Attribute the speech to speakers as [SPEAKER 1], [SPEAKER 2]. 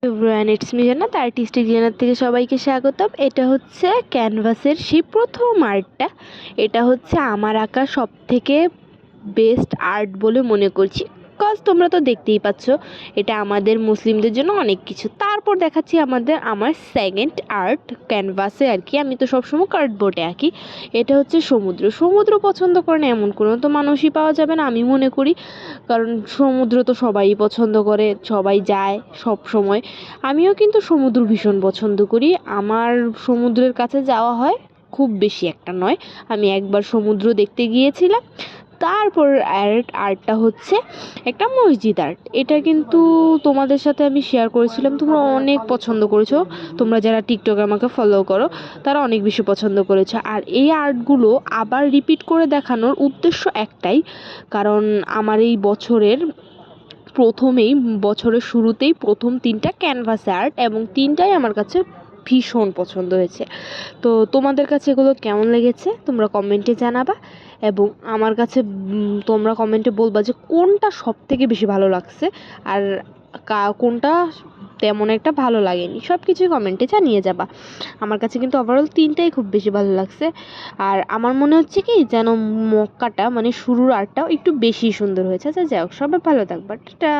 [SPEAKER 1] Everyone, it's me জান্নাত, artistic জান্নাত থেকে সবাইকে স্বাগতম। এটা হচ্ছে ক্যানভাসের সেই প্রথম আর্টটা। এটা হচ্ছে আমার আঁকা সব থেকে বেস্ট আর্ট বলে মনে করছি, কজ তোমরা তো দেখতেই পাচ্ছ এটা আমাদের মুসলিমদের জন্য অনেক কিছু। তারপর দেখাচ্ছি আমার সেকেন্ড আর্ট ক্যানভাসে আর কি। আমি তো সবসময় কার্ডবোর্ডে আঁকি। এটা হচ্ছে সমুদ্র পছন্দ করে না এমন কোনো তো মানুষই পাওয়া যাবে না আমি মনে করি, কারণ সমুদ্র তো সবাই পছন্দ করে, সবাই যায় সব সময়। আমিও কিন্তু সমুদ্র ভীষণ পছন্দ করি। আমার সমুদ্রের কাছে যাওয়া হয়, খুব বেশি একটা নয়। আমি একবার সমুদ্র দেখতে গিয়েছিলাম। তারপর আর্টটা হচ্ছে একটা মসজিদ আর্ট। এটা কিন্তু তোমাদের সাথে আমি শেয়ার করেছিলাম, তোমরা অনেক পছন্দ করেছো। তোমরা যারা টিকটকে আমাকে ফলো করো তারা অনেক বেশি পছন্দ করেছো। আর এই আর্টগুলো আবার রিপিট করে দেখানোর উদ্দেশ্য একটাই, কারণ আমার এই বছরের শুরুতেই প্রথম 3টা ক্যানভাস আর্ট, এবং 3টাই আমার কাছে ভীষণ পছন্দ হয়েছে। তো তোমাদের কাছে এগুলো কেমন লেগেছে তোমরা কমেন্টে জানাবা, এবং আমার কাছে তোমরা কমেন্টে বলবা যে কোনটা সব থেকে বেশি ভালো লাগছে আর কোনটা তেমন একটা ভালো লাগেনি। সব কিছুই কমেন্টে জানিয়ে যাবা। আমার কাছে কিন্তু ওভারঅল 3টাই খুব বেশি ভালো লাগছে। আর আমার মনে হচ্ছে কি যেন মক্কাটা মানে শুরুর আর্টটাও একটু বেশি সুন্দর হয়েছে। আচ্ছা যাই হোক, সবাই ভালো থাকবা, টাটা।